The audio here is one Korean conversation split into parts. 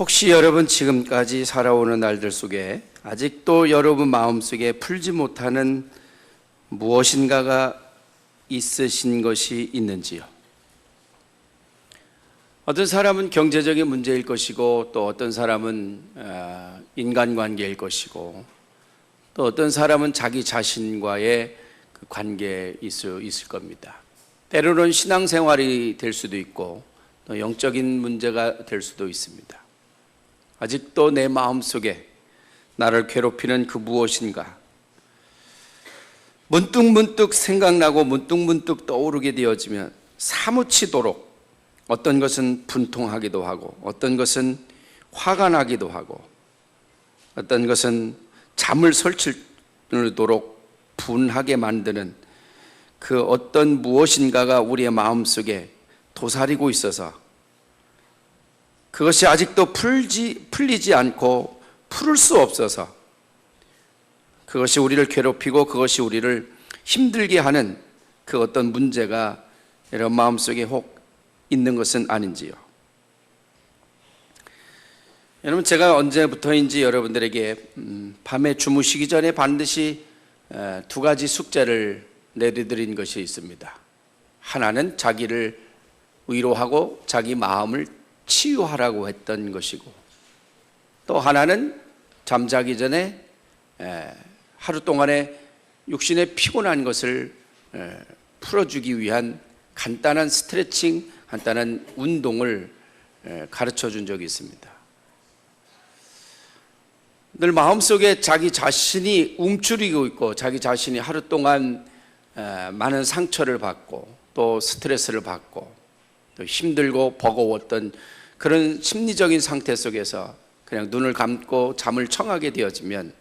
혹시 여러분 지금까지 살아오는 날들 속에 아직도 여러분 마음속에 풀지 못하는 무엇인가가 있으신 것이 있는지요? 어떤 사람은 경제적인 문제일 것이고, 또 어떤 사람은 인간관계일 것이고, 또 어떤 사람은 자기 자신과의 그 관계에 있을 겁니다. 때로는 신앙생활이 될 수도 있고, 또 영적인 문제가 될 수도 있습니다. 아직도 내 마음속에 나를 괴롭히는 그 무엇인가, 문득문득 생각나고 문득문득 떠오르게 되어지면 사무치도록 어떤 것은 분통하기도 하고, 어떤 것은 화가 나기도 하고, 어떤 것은 잠을 설치도록 분하게 만드는 그 어떤 무엇인가가 우리의 마음속에 도사리고 있어서 그것이 아직도 풀리지 않고 풀을 수 없어서 그것이 우리를 괴롭히고 그것이 우리를 힘들게 하는 그 어떤 문제가 여러분 마음속에 혹 있는 것은 아닌지요? 여러분, 제가 언제부터인지 여러분들에게 밤에 주무시기 전에 반드시 두 가지 숙제를 내려드린 것이 있습니다. 하나는 자기를 위로하고 자기 마음을 치유하라고 했던 것이고, 또 하나는 잠자기 전에 하루 동안에 육신의 피곤한 것을 풀어주기 위한 간단한 스트레칭, 간단한 운동을 가르쳐 준 적이 있습니다. 늘 마음속에 자기 자신이 움츠리고 있고, 자기 자신이 하루 동안 많은 상처를 받고 또 스트레스를 받고 또 힘들고 버거웠던 그런 심리적인 상태 속에서 그냥 눈을 감고 잠을 청하게 되어지면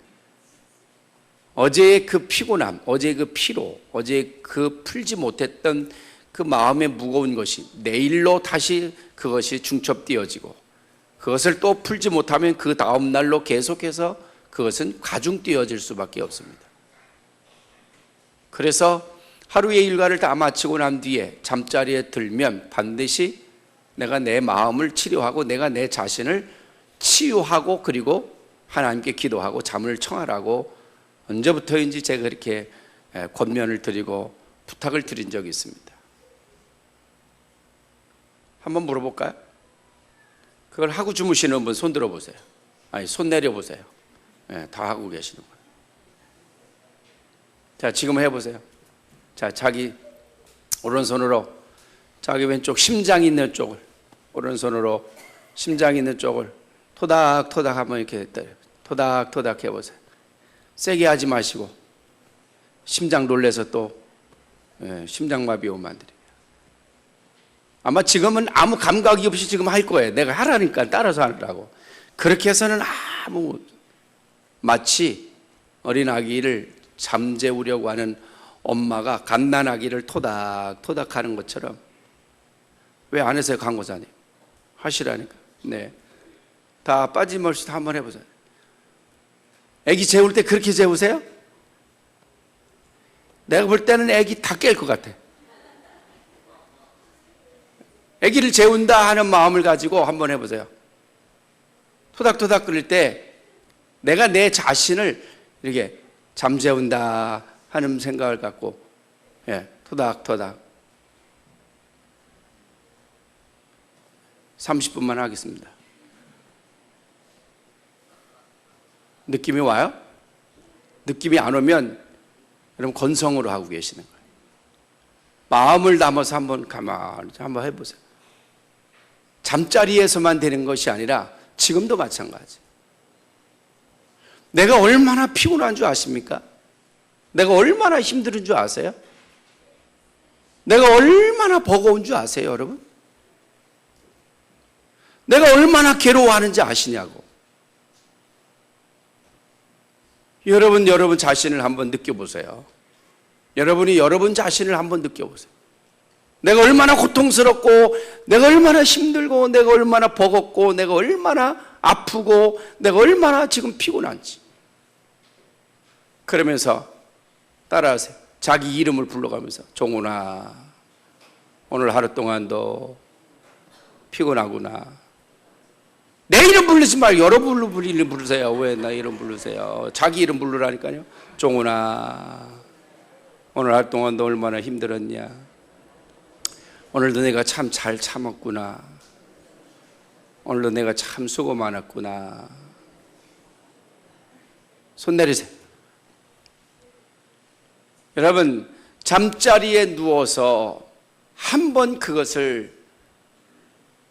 어제의 그 피곤함, 어제의 그 피로, 어제의 그 풀지 못했던 그 마음의 무거운 것이 내일로 다시 그것이 중첩되어지고, 그것을 또 풀지 못하면 그 다음 날로 계속해서 그것은 가중되어질 수밖에 없습니다. 그래서 하루의 일과를 다 마치고 난 뒤에 잠자리에 들면 반드시 내가 내 마음을 치료하고 내가 내 자신을 치유하고 그리고 하나님께 기도하고 잠을 청하라고 언제부터인지 제가 그렇게 권면을 드리고 부탁을 드린 적이 있습니다. 한번 물어볼까요? 그걸 하고 주무시는 분 손 들어보세요. 아니, 손 내려보세요. 다 하고 계시는 거예요. 자, 지금 해보세요. 자, 자기 오른손으로 자기 왼쪽 심장 있는 쪽을, 오른손으로 심장 있는 쪽을 토닥토닥 한번 이렇게 때려요. 토닥토닥 해보세요. 세게 하지 마시고, 심장 놀래서 또 심장마비 오면 안 돼요. 아마 지금은 아무 감각이 없이 지금 할 거예요. 내가 하라니까 따라서 하라고. 그렇게 해서는 마치 어린 아기를 잠재우려고 하는 엄마가 갓난아기를 토닥토닥 하는 것처럼. 왜 안 하세요, 간호사님? 하시라니까. 네, 다 빠짐없이 다 한번 해보세요. 아기 재울 때 그렇게 재우세요? 내가 볼 때는 아기 다 깰 것 같아. 아기를 재운다 하는 마음을 가지고 한번 해보세요. 토닥토닥 끓일 때 내가 내 자신을 이렇게 잠재운다 하는 생각을 갖고 토닥토닥 30분만 하겠습니다. 느낌이 와요? 느낌이 안 오면 여러분 건성으로 하고 계시는 거예요. 마음을 담아서 한번 가만히 한번 해보세요. 잠자리에서만 되는 것이 아니라 지금도 마찬가지. 내가 얼마나 피곤한 줄 아십니까? 내가 얼마나 힘든 줄 아세요? 내가 얼마나 버거운 줄 아세요, 여러분? 내가 얼마나 괴로워하는지 아시냐고. 여러분 자신을 한번 느껴보세요. 여러분이 여러분 자신을 한번 느껴보세요. 내가 얼마나 고통스럽고, 내가 얼마나 힘들고, 내가 얼마나 버겁고, 내가 얼마나 아프고, 내가 얼마나 지금 피곤한지. 그러면서 따라하세요. 자기 이름을 불러가면서, 종훈아, 오늘 하루 동안도 피곤하구나. 내 이름 부르지 말고 여러분 이름 부르세요. 왜 나 이름 부르세요? 자기 이름 부르라니까요. 종훈아, 오늘 할 동안 너 얼마나 힘들었냐? 오늘도 내가 참 잘 참았구나. 오늘도 내가 참 수고 많았구나. 손 내리세요. 여러분, 잠자리에 누워서 한번 그것을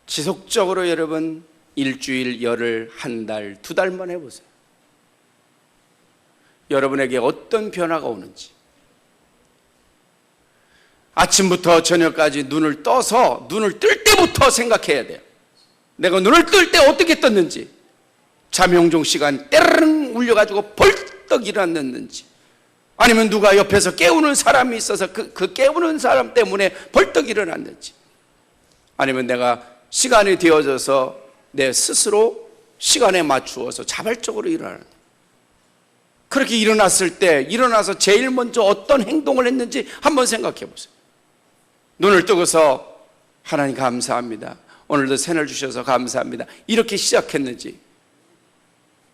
지속적으로 여러분 일주일, 열흘, 한 달, 두 달만 해보세요. 여러분에게 어떤 변화가 오는지. 아침부터 저녁까지 눈을 떠서 눈을 뜰 때부터 생각해야 돼요. 내가 눈을 뜰 때 어떻게 떴는지, 잠용종 시간 때르릉 울려가지고 벌떡 일어났는지, 아니면 누가 옆에서 깨우는 사람이 있어서 그 깨우는 사람 때문에 벌떡 일어났는지, 아니면 내가 시간이 되어져서 내 스스로 시간에 맞추어서 자발적으로 일어나는, 그렇게 일어났을 때 일어나서 제일 먼저 어떤 행동을 했는지 한번 생각해 보세요. 눈을 뜨고서 하나님 감사합니다, 오늘도 새날 주셔서 감사합니다, 이렇게 시작했는지,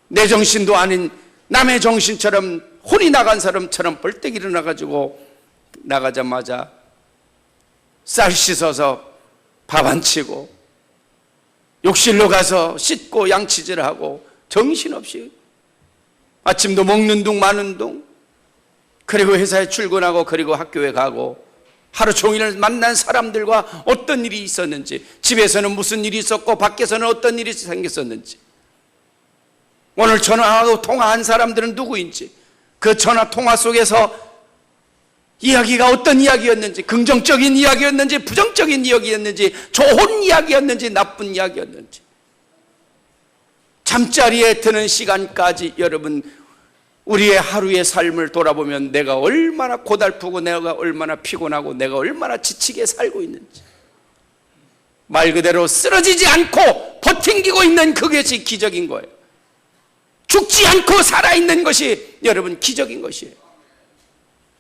내 정신도 아닌 남의 정신처럼 혼이 나간 사람처럼 벌떡 일어나가지고 나가자마자 쌀 씻어서 밥 안 치고 욕실로 가서 씻고 양치질하고 정신없이 아침도 먹는 둥 마는 둥, 그리고 회사에 출근하고 그리고 학교에 가고 하루 종일 만난 사람들과 어떤 일이 있었는지, 집에서는 무슨 일이 있었고 밖에서는 어떤 일이 생겼었는지, 오늘 전화하고 통화한 사람들은 누구인지, 그 전화 통화 속에서 이야기가 어떤 이야기였는지, 긍정적인 이야기였는지 부정적인 이야기였는지, 좋은 이야기였는지 나쁜 이야기였는지, 잠자리에 드는 시간까지 여러분 우리의 하루의 삶을 돌아보면 내가 얼마나 고달프고 내가 얼마나 피곤하고 내가 얼마나 지치게 살고 있는지, 말 그대로 쓰러지지 않고 버팅기고 있는 그것이 기적인 거예요. 죽지 않고 살아있는 것이 여러분 기적인 것이에요.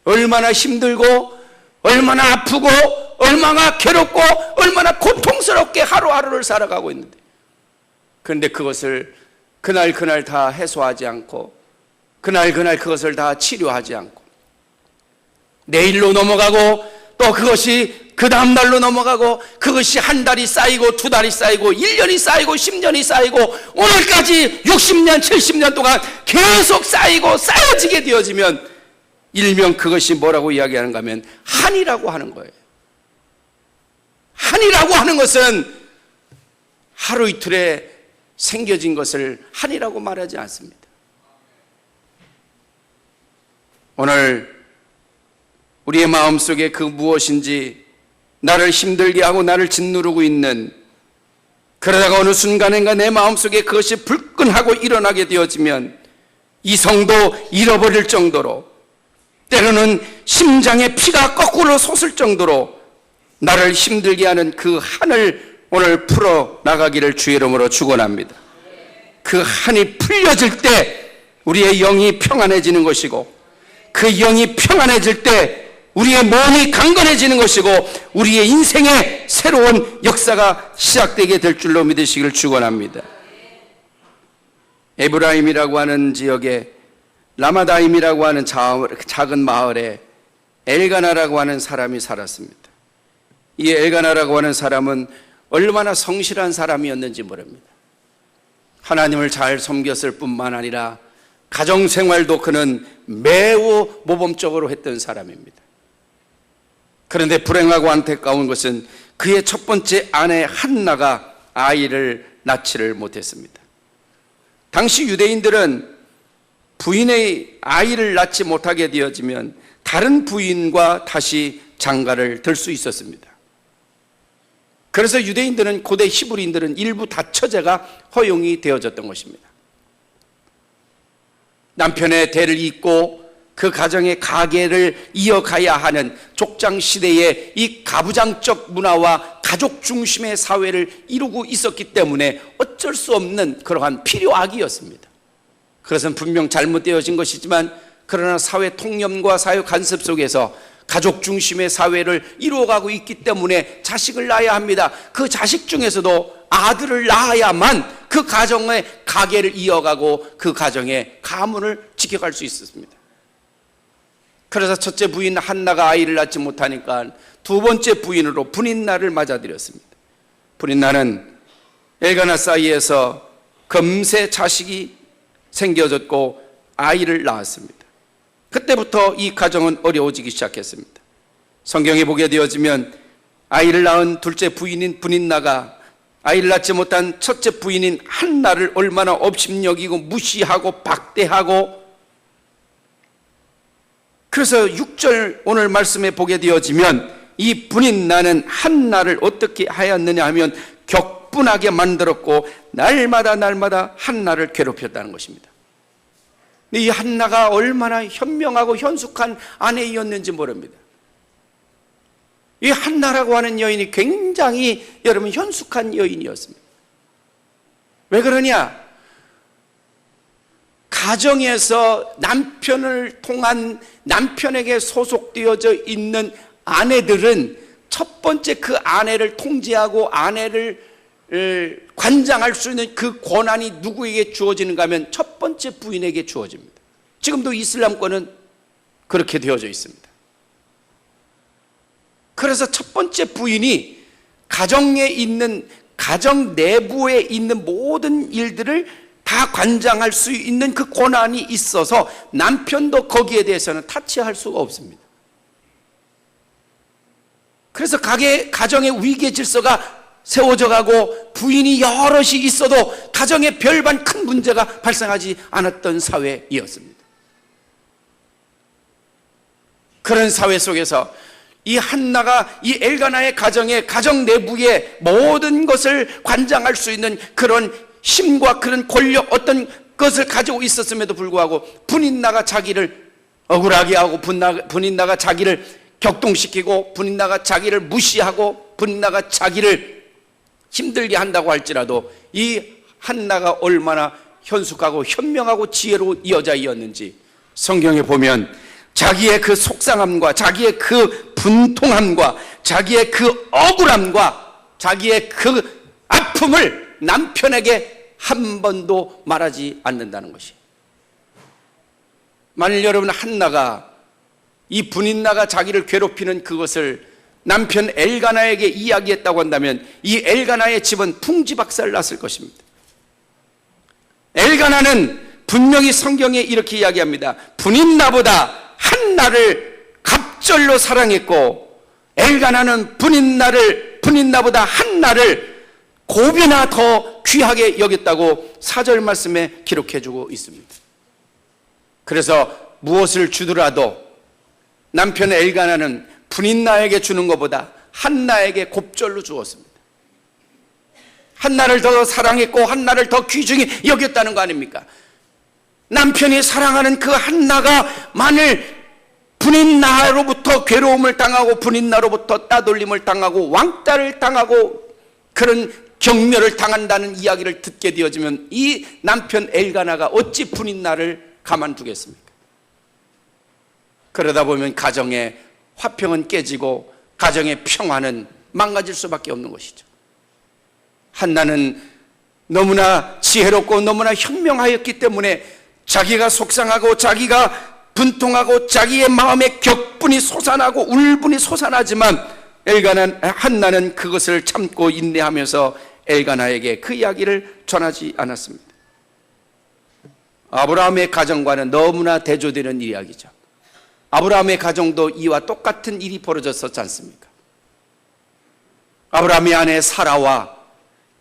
얼마나 힘들고 얼마나 아프고 얼마나 괴롭고 얼마나 고통스럽게 하루하루를 살아가고 있는데, 그런데 그것을 그날 다 해소하지 않고 그날 그것을 다 치료하지 않고 내일로 넘어가고 또 그것이 그 다음 날로 넘어가고 그것이 한 달이 쌓이고 두 달이 쌓이고 1년이 쌓이고 10년이 쌓이고 오늘까지 60년 70년 동안 계속 쌓이고 쌓여지게 되어지면 일명 그것이 뭐라고 이야기하는가 하면 한이라고 하는 거예요. 한이라고 하는 것은 하루 이틀에 생겨진 것을 한이라고 말하지 않습니다. 오늘 우리의 마음속에 그 무엇인지 나를 힘들게 하고 나를 짓누르고 있는, 그러다가 어느 순간인가 내 마음속에 그것이 불끈하고 일어나게 되어지면 이성도 잃어버릴 정도로, 때로는 심장에 피가 거꾸로 솟을 정도로 나를 힘들게 하는 그 한을 오늘 풀어나가기를 주의 이름으로 축원합니다. 그 한이 풀려질 때 우리의 영이 평안해지는 것이고, 그 영이 평안해질 때 우리의 몸이 강건해지는 것이고 우리의 인생의 새로운 역사가 시작되게 될 줄로 믿으시기를 축원합니다. 에브라임이라고 하는 지역에 라마다임이라고 하는 작은 마을에 엘가나라고 하는 사람이 살았습니다. 이 엘가나라고 하는 사람은 얼마나 성실한 사람이었는지 모릅니다. 하나님을 잘 섬겼을 뿐만 아니라 가정생활도 그는 매우 모범적으로 했던 사람입니다. 그런데 불행하고 안타까운 것은 그의 첫 번째 아내 한나가 아이를 낳지를 못했습니다. 당시 유대인들은 부인의 아이를 낳지 못하게 되어지면 다른 부인과 다시 장가를 들 수 있었습니다. 그래서 유대인들은, 고대 히브리인들은 일부 다처제가 허용이 되어졌던 것입니다. 남편의 대를 잇고 그 가정의 가계를 이어가야 하는 족장시대의 이 가부장적 문화와 가족 중심의 사회를 이루고 있었기 때문에 어쩔 수 없는 그러한 필요악이었습니다. 그것은 분명 잘못되어진 것이지만, 그러나 사회 통념과 사회 간섭 속에서 가족 중심의 사회를 이루어가고 있기 때문에 자식을 낳아야 합니다. 그 자식 중에서도 아들을 낳아야만 그 가정의 가계를 이어가고 그 가정의 가문을 지켜갈 수 있었습니다. 그래서 첫째 부인 한나가 아이를 낳지 못하니까 두 번째 부인으로 분인나를 맞아들였습니다. 분인나는 엘가나 사이에서 금세 자식이 생겨졌고 아이를 낳았습니다. 그때부터 이 가정은 어려워지기 시작했습니다. 성경에 보게 되어지면 아이를 낳은 둘째 부인인 분인나가 아이를 낳지 못한 첫째 부인인 한나를 얼마나 업신여기고 무시하고 박대하고, 그래서 6절 오늘 말씀에 보게 되어지면 이 분인나는 한나를 어떻게 하였느냐 하면 격분하게 만들었고 날마다 한나를 괴롭혔다는 것입니다. 이 한나가 얼마나 현명하고 현숙한 아내였는지 모릅니다. 이 한나라고 하는 여인이 굉장히 여러분 현숙한 여인이었습니다. 왜 그러냐? 가정에서 남편을 통한, 남편에게 소속되어져 있는 아내들은 첫 번째 그 아내를 통제하고 아내를 관장할 수 있는 그 권한이 누구에게 주어지는가 하면 첫 번째 부인에게 주어집니다. 지금도 이슬람권은 그렇게 되어져 있습니다. 그래서 첫 번째 부인이 가정에 있는, 가정 내부에 있는 모든 일들을 다 관장할 수 있는 그 권한이 있어서 남편도 거기에 대해서는 타치할 수가 없습니다. 그래서 가정의 위계 질서가 세워져 가고 부인이 여럿이 있어도 가정에 별반 큰 문제가 발생하지 않았던 사회이었습니다. 그런 사회 속에서 이 한나가 이 엘가나의 가정 내부의 모든 것을 관장할 수 있는 그런 힘과 그런 권력, 어떤 것을 가지고 있었음에도 불구하고 분인나가 자기를 억울하게 하고 분인나가 자기를 격동시키고 분인나가 자기를 무시하고 분인나가 자기를 힘들게 한다고 할지라도 이 한나가 얼마나 현숙하고 현명하고 지혜로운 여자이었는지 성경에 보면 자기의 그 속상함과 자기의 그 분통함과 자기의 그 억울함과 자기의 그 아픔을 남편에게 한 번도 말하지 않는다는 것이, 만일 여러분 한나가 이 분인나가 자기를 괴롭히는 그것을 남편 엘가나에게 이야기했다고 한다면 이 엘가나의 집은 풍지박살 났을 것입니다. 엘가나는 분명히 성경에 이렇게 이야기합니다. 분인나보다 한나를 갑절로 사랑했고 엘가나는 분인나보다 한나를 곱이나 더 귀하게 여겼다고 4절 말씀에 기록해주고 있습니다. 그래서 무엇을 주더라도 남편 엘가나는 분인나에게 주는 것보다 한나에게 곱절로 주었습니다. 한나를 더 사랑했고 한나를 더 귀중히 여겼다는 거 아닙니까? 남편이 사랑하는 그 한나가 만일 분인나로부터 괴로움을 당하고 분인나로부터 따돌림을 당하고 왕따를 당하고 그런 경멸을 당한다는 이야기를 듣게 되어지면 이 남편 엘가나가 어찌 분인나를 가만두겠습니까? 그러다 보면 가정의 화평은 깨지고 가정의 평화는 망가질 수밖에 없는 것이죠. 한나는 너무나 지혜롭고 너무나 현명하였기 때문에 자기가 속상하고 자기가 분통하고 자기의 마음에 격분이 솟아나고 울분이 솟아나지만 한나는 그것을 참고 인내하면서 엘가나에게 그 이야기를 전하지 않았습니다. 아브라함의 가정과는 너무나 대조되는 이야기죠. 아브라함의 가정도 이와 똑같은 일이 벌어졌었지 않습니까? 아브라함의 아내 사라와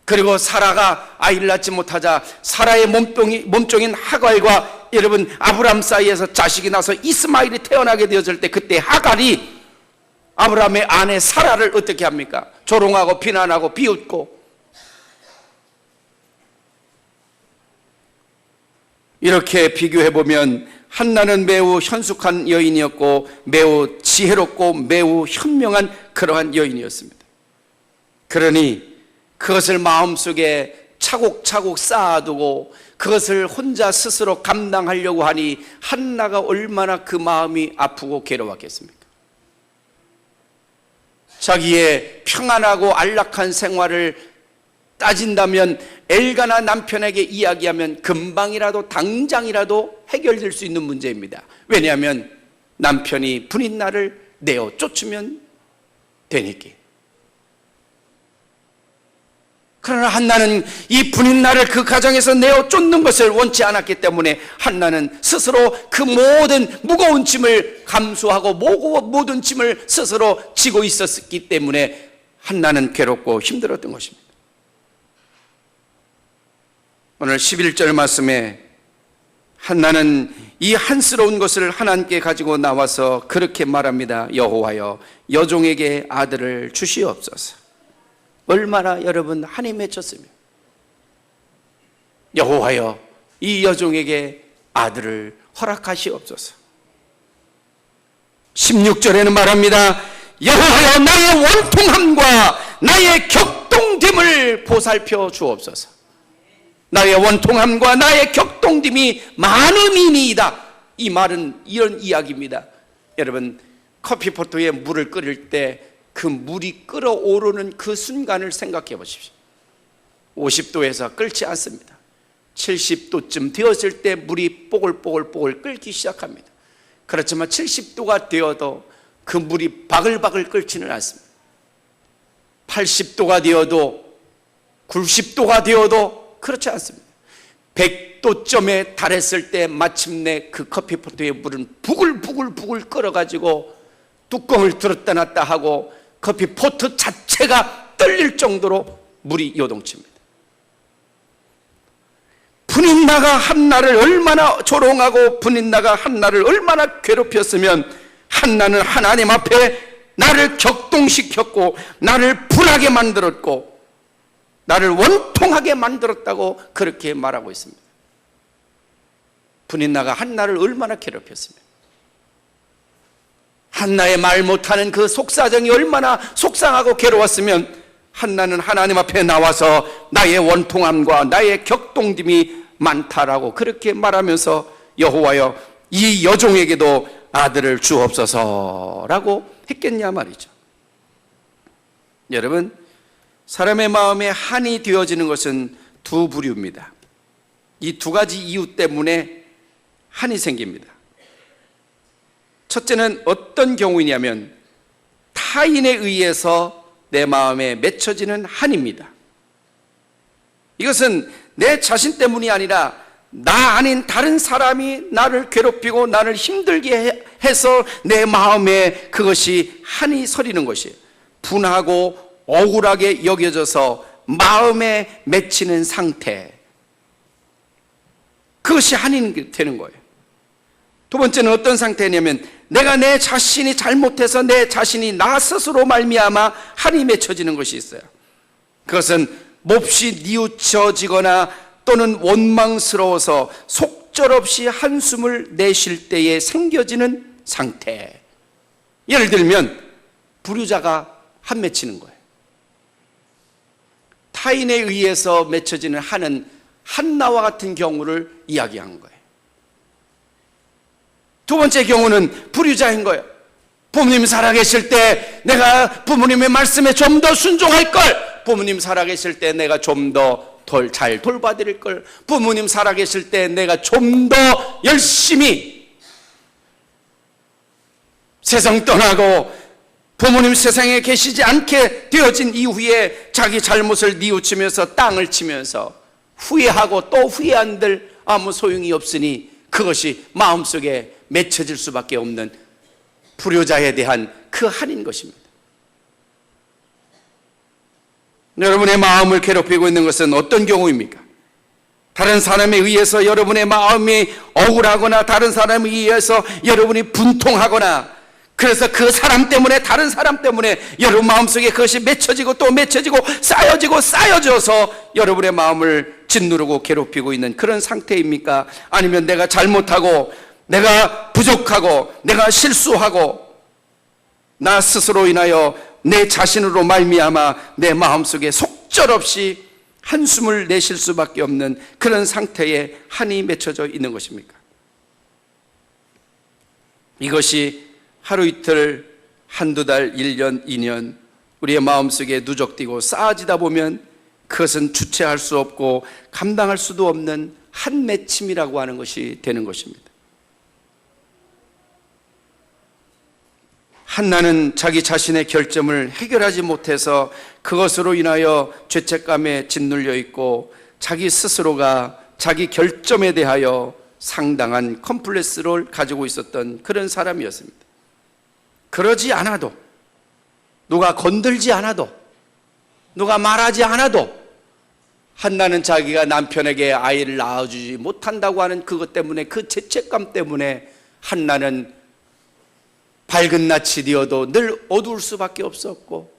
그리고 사라가 아이를 낳지 못하자 사라의 몸종인 하갈과 여러분 아브라함 사이에서 자식이 나서 이스마엘이 태어나게 되었을 때 그때 하갈이 아브라함의 아내 사라를 어떻게 합니까? 조롱하고 비난하고 비웃고, 이렇게 비교해보면 한나는 매우 현숙한 여인이었고 매우 지혜롭고 매우 현명한 그러한 여인이었습니다. 그러니 그것을 마음속에 차곡차곡 쌓아두고 그것을 혼자 스스로 감당하려고 하니 한나가 얼마나 그 마음이 아프고 괴로웠겠습니까? 자기의 평안하고 안락한 생활을 따진다면 엘가나 남편에게 이야기하면 금방이라도 당장이라도 해결될 수 있는 문제입니다. 왜냐하면 남편이 분인날을 내어 쫓으면 되니까. 그러나 한나는 이 분인날을 그 가정에서 내어 쫓는 것을 원치 않았기 때문에 한나는 스스로 그 모든 무거운 짐을 감수하고 모든 짐을 스스로 지고 있었기 때문에 한나는 괴롭고 힘들었던 것입니다. 오늘 11절 말씀에 한나는 이 한스러운 것을 하나님께 가지고 나와서 그렇게 말합니다. 여호와여, 여종에게 아들을 주시옵소서. 얼마나 여러분 한이 맺혔으면, 여호와여, 이 여종에게 아들을 허락하시옵소서. 16절에는 말합니다. 여호와여, 나의 원통함과 나의 격동됨을 보살펴 주옵소서. 나의 원통함과 나의 격동됨이 많음이니이다. 이 말은 이런 이야기입니다. 여러분, 커피포트에 물을 끓일 때 그 물이 끓어오르는 그 순간을 생각해 보십시오. 50도에서 끓지 않습니다. 70도쯤 되었을 때 물이 뽀글뽀글 끓기 시작합니다. 그렇지만 70도가 되어도 그 물이 바글바글 끓지는 않습니다. 80도가 되어도 90도가 되어도 그렇지 않습니다. 100도점에 달했을 때 마침내 그 커피포트의 물은 부글부글 끓어가지고 뚜껑을 들었다 놨다 하고 커피포트 자체가 떨릴 정도로 물이 요동칩니다. 분인나가 한나를 얼마나 조롱하고 분인나가 한나를 얼마나 괴롭혔으면 한나는 하나님 앞에 나를 격동시켰고 나를 불하게 만들었고 나를 원통하게 만들었다고 그렇게 말하고 있습니다. 분인나가 한나를 얼마나 괴롭혔으면, 한나의 말 못하는 그 속사정이 얼마나 속상하고 괴로웠으면 한나는 하나님 앞에 나와서 나의 원통함과 나의 격동됨이 많다라고 그렇게 말하면서 여호와여, 이 여종에게도 아들을 주옵소서라고 했겠냐 말이죠. 여러분, 사람의 마음에 한이 되어지는 것은 두 부류입니다. 이 두 가지 이유 때문에 한이 생깁니다. 첫째는 어떤 경우이냐면 타인에 의해서 내 마음에 맺혀지는 한입니다. 이것은 내 자신 때문이 아니라 나 아닌 다른 사람이 나를 괴롭히고 나를 힘들게 해서 내 마음에 그것이 한이 서리는 것이에요. 분하고 억울하게 여겨져서 마음에 맺히는 상태, 그것이 한이 되는 거예요. 두 번째는 어떤 상태냐면 내가 내 자신이 잘못해서 내 자신이 나 스스로 말미암아 한이 맺혀지는 것이 있어요. 그것은 몹시 뉘우쳐지거나 또는 원망스러워서 속절없이 한숨을 내쉴 때에 생겨지는 상태. 예를 들면 불효자가 한 맺히는 거예요. 타인에 의해서 맺혀지는 한은 한나와 같은 경우를 이야기한 거예요. 두 번째 경우는 불효자인 거예요. 부모님 살아계실 때 내가 부모님의 말씀에 좀 더 순종할 걸, 부모님 살아계실 때 내가 좀 더 잘 돌봐드릴 걸, 부모님 살아계실 때 내가 좀 더 열심히 세상 떠나고 부모님 세상에 계시지 않게 되어진 이후에 자기 잘못을 뉘우치면서 땅을 치면서 후회하고 또 후회한들 아무 소용이 없으니 그것이 마음속에 맺혀질 수밖에 없는 불효자에 대한 그 한인 것입니다. 여러분의 마음을 괴롭히고 있는 것은 어떤 경우입니까? 다른 사람에 의해서 여러분의 마음이 억울하거나 다른 사람에 의해서 여러분이 분통하거나 그래서 그 사람 때문에 다른 사람 때문에 여러분 마음속에 그것이 맺혀지고 또 맺혀지고 쌓여져서 여러분의 마음을 짓누르고 괴롭히고 있는 그런 상태입니까? 아니면 내가 잘못하고 내가 부족하고 내가 실수하고 나 스스로 인하여 내 자신으로 말미암아 내 마음속에 속절없이 한숨을 내쉴 수밖에 없는 그런 상태에 한이 맺혀져 있는 것입니까? 이것이 하루 이틀, 한두 달, 1년, 2년 우리의 마음속에 누적되고 쌓아지다 보면 그것은 주체할 수 없고 감당할 수도 없는 한 맺힘이라고 하는 것이 되는 것입니다. 한나는 자기 자신의 결점을 해결하지 못해서 그것으로 인하여 죄책감에 짓눌려 있고 자기 스스로가 자기 결점에 대하여 상당한 컴플렉스를 가지고 있었던 그런 사람이었습니다. 그러지 않아도, 누가 건들지 않아도, 누가 말하지 않아도 한나는 자기가 남편에게 아이를 낳아주지 못한다고 하는 그것 때문에, 그 죄책감 때문에 한나는 밝은 낯이 되어도 늘 어두울 수밖에 없었고,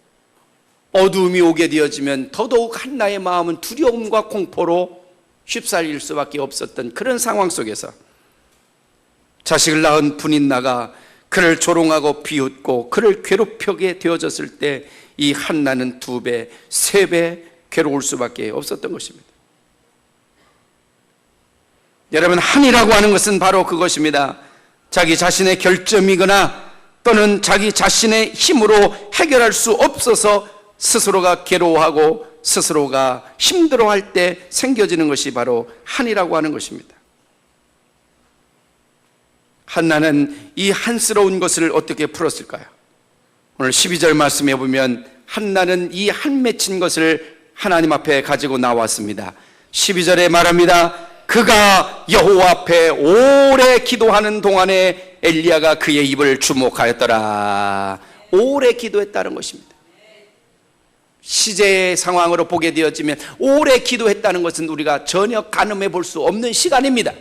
어두움이 오게 되어지면 더더욱 한나의 마음은 두려움과 공포로 휩싸일 수밖에 없었던 그런 상황 속에서 자식을 낳은 분인나가 그를 조롱하고 비웃고 그를 괴롭히게 되어졌을 때 이 한나는 2배, 3배 괴로울 수밖에 없었던 것입니다. 여러분, 한이라고 하는 것은 바로 그것입니다. 자기 자신의 결점이거나 또는 자기 자신의 힘으로 해결할 수 없어서 스스로가 괴로워하고 스스로가 힘들어할 때 생겨지는 것이 바로 한이라고 하는 것입니다. 한나는 이 한스러운 것을 어떻게 풀었을까요? 오늘 12절 말씀해 보면 한나는 이 한 맺힌 것을 하나님 앞에 가지고 나왔습니다. 12절에 말합니다. 그가 여호와 앞에 오래 기도하는 동안에 엘리야가 그의 입을 주목하였더라. 오래 기도했다는 것입니다. 시제의 상황으로 보게 되어지면 오래 기도했다는 것은 우리가 전혀 가늠해 볼 수 없는 시간입니다.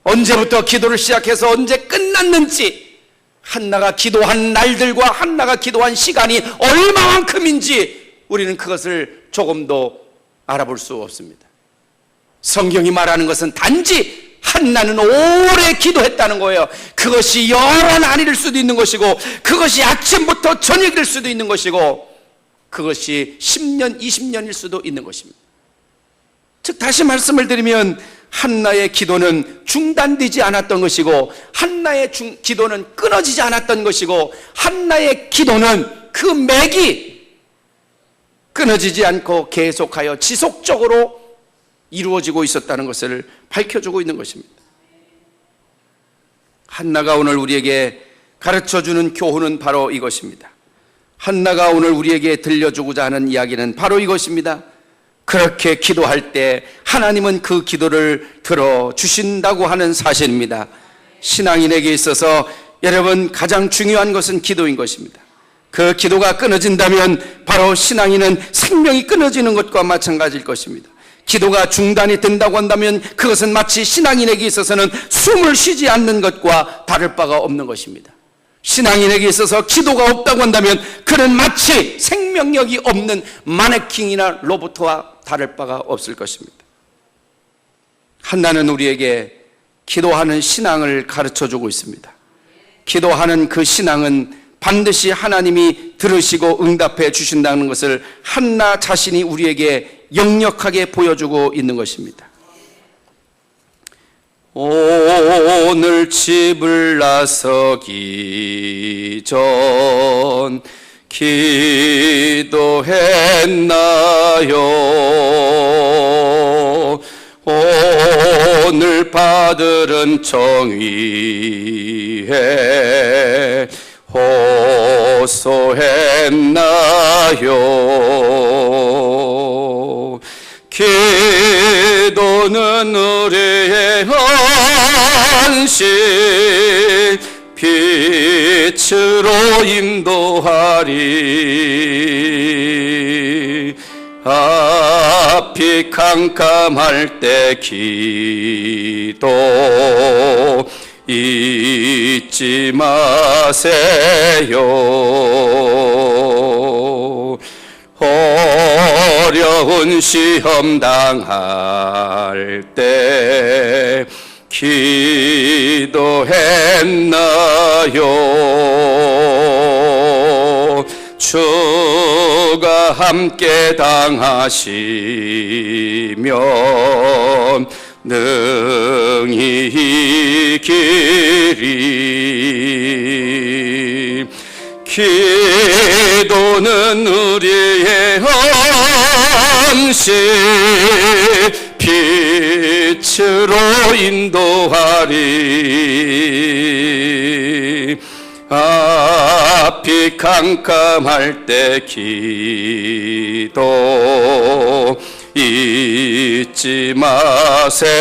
언제부터 기도를 시작해서 언제 끝났는지, 한나가 기도한 날들과 한나가 기도한 시간이 얼마만큼인지 우리는 그것을 조금도 알아볼 수 없습니다. 성경이 말하는 것은 단지 한나는 오래 기도했다는 거예요. 그것이 여러 날일 수도 있는 것이고, 그것이 아침부터 저녁일 수도 있는 것이고, 그것이 10년, 20년일 수도 있는 것입니다. 즉, 다시 말씀을 드리면 한나의 기도는 중단되지 않았던 것이고, 한나의 기도는 끊어지지 않았던 것이고, 한나의 기도는 그 맥이 끊어지지 않고 계속하여 지속적으로 이루어지고 있었다는 것을 밝혀주고 있는 것입니다. 한나가 오늘 우리에게 가르쳐주는 교훈은 바로 이것입니다. 한나가 오늘 우리에게 들려주고자 하는 이야기는 바로 이것입니다. 그렇게 기도할 때 하나님은 그 기도를 들어주신다고 하는 사실입니다. 신앙인에게 있어서 여러분, 가장 중요한 것은 기도인 것입니다. 그 기도가 끊어진다면 바로 신앙인은 생명이 끊어지는 것과 마찬가지일 것입니다. 기도가 중단이 된다고 한다면 그것은 마치 신앙인에게 있어서는 숨을 쉬지 않는 것과 다를 바가 없는 것입니다. 신앙인에게 있어서 기도가 없다고 한다면 그는 마치 생명력이 없는 마네킹이나 로봇과 다를 바가 없을 것입니다. 한나는 우리에게 기도하는 신앙을 가르쳐주고 있습니다. 기도하는 그 신앙은 반드시 하나님이 들으시고 응답해 주신다는 것을 한나 자신이 우리에게 역력하게 보여주고 있는 것입니다. 오늘 집을 나서기 전 기도했나요? 오늘 받들은 정의에 호소했나요? 기도는 우리의 안식 빛으로 인도하리. 앞이 캄캄할 때 기도 잊지 마세요. 어려운 시험 당할 때 기도했나요? 주가 함께 당하시면 능히 이기리. 기도는 우리의 헌신, 빛으로 인도하리. 앞이 캄캄할 때 기도 잊지 마세요.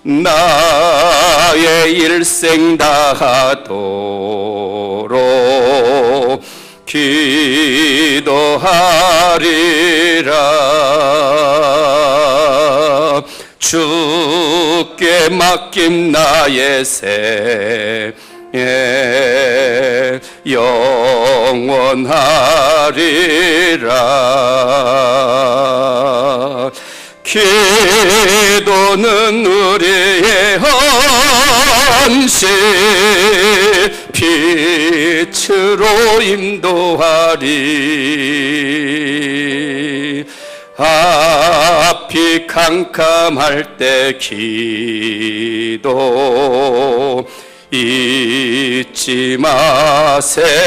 나의 일생 다하도록 기도하리라. 주께 맡긴 나의 새 영원하리라. 기도는 우리의 헌신, 빛으로 인도하리. 앞이 캄캄할 때 기도 잊지 마세요.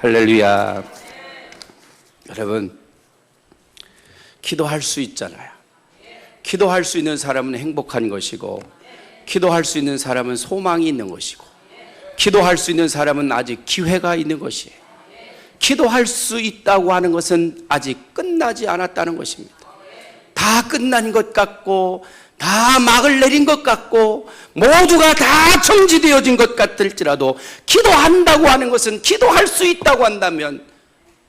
할렐루야. 여러분, 기도할 수 있잖아요. 기도할 수 있는 사람은 행복한 것이고, 기도할 수 있는 사람은 소망이 있는 것이고, 기도할 수 있는 사람은 아직 기회가 있는 것이에요. 기도할 수 있다고 하는 것은 아직 끝나지 않았다는 것입니다. 다 끝난 것 같고, 다 막을 내린 것 같고, 모두가 다 정지되어진 것 같을지라도, 기도한다고 하는 것은, 기도할 수 있다고 한다면,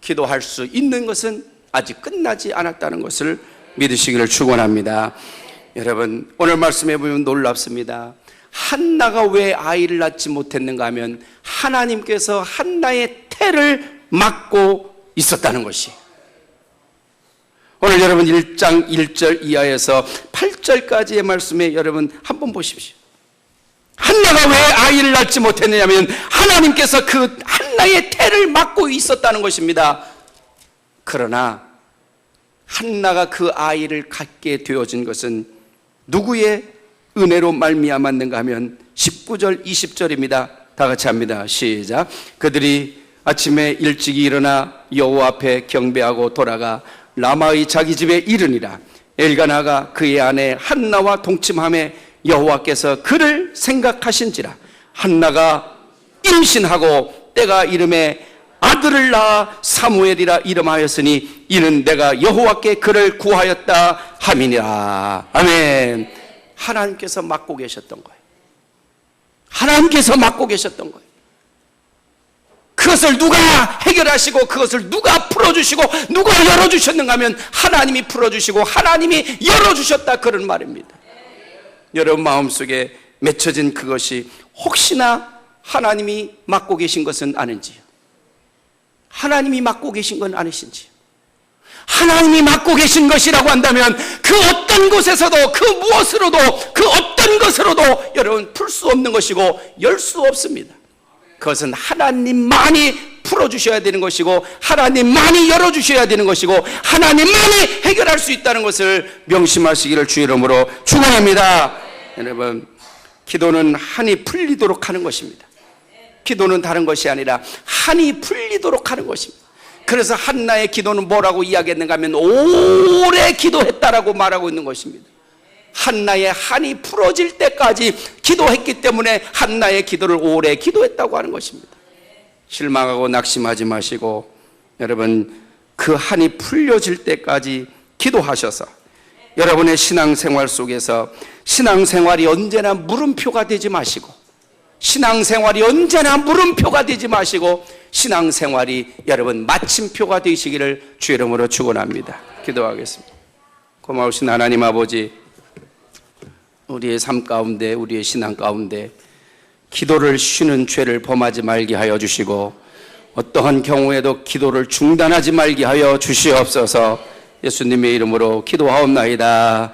기도할 수 있는 것은 아직 끝나지 않았다는 것을 믿으시기를 축원합니다. 여러분, 오늘 말씀해 보면 놀랍습니다. 한나가 왜 아이를 낳지 못했는가 하면 하나님께서 한나의 태를 막고 있었다는 것이. 오늘 여러분 1장 1절 이하에서 8절까지의 말씀에 여러분 한번 보십시오. 한나가 왜 아이를 낳지 못했느냐면 하나님께서 그 한나의 태를 막고 있었다는 것입니다. 그러나 한나가 그 아이를 갖게 되어진 것은 누구의 은혜로 말미암았는가 하면 19절 20절입니다. 다 같이 합니다. 시작. 그들이 아침에 일찍이 일어나 여호와 앞에 경배하고 돌아가 라마의 자기 집에 이르니라. 엘가나가 그의 아내 한나와 동침함에 여호와께서 그를 생각하신지라. 한나가 임신하고 때가 이름에 아들을 낳아 사무엘이라 이름하였으니 이는 내가 여호와께 그를 구하였다 함이니라. 아멘. 하나님께서 맡고 계셨던 거예요. 하나님께서 맡고 계셨던 거예요. 그것을 누가 해결하시고 그것을 누가 풀어주시고 누가 열어주셨는가 하면 하나님이 풀어주시고 하나님이 열어주셨다, 그런 말입니다. 여러분 마음속에 맺혀진 그것이 혹시나 하나님이 맡고 계신 것은 아닌지요? 하나님이 맡고 계신 건 아니신지요? 하나님이 맡고 계신 것이라고 한다면 그 어떤 곳에서도 그 무엇으로도 그 어떤 것으로도 여러분 풀 수 없는 것이고 열 수 없습니다. 그것은 하나님만이 풀어주셔야 되는 것이고 하나님만이 열어주셔야 되는 것이고 하나님만이 해결할 수 있다는 것을 명심하시기를 주 이름으로 축원합니다. 여러분, 기도는 한이 풀리도록 하는 것입니다. 기도는 다른 것이 아니라 한이 풀리도록 하는 것입니다. 그래서 한나의 기도는 뭐라고 이야기했는가 하면 오래 기도했다라고 말하고 있는 것입니다. 한나의 한이 풀어질 때까지 기도했기 때문에 한나의 기도를 오래 기도했다고 하는 것입니다. 실망하고 낙심하지 마시고 여러분, 그 한이 풀려질 때까지 기도하셔서 여러분의 신앙생활 속에서 신앙생활이 언제나 물음표가 되지 마시고 신앙생활이 언제나 물음표가 되지 마시고 신앙생활이 여러분 마침표가 되시기를 주 이름으로 축원합니다. 기도하겠습니다. 고마우신 하나님 아버지, 우리의 삶 가운데 우리의 신앙 가운데 기도를 쉬는 죄를 범하지 말게 하여 주시고 어떠한 경우에도 기도를 중단하지 말게 하여 주시옵소서. 예수님의 이름으로 기도하옵나이다.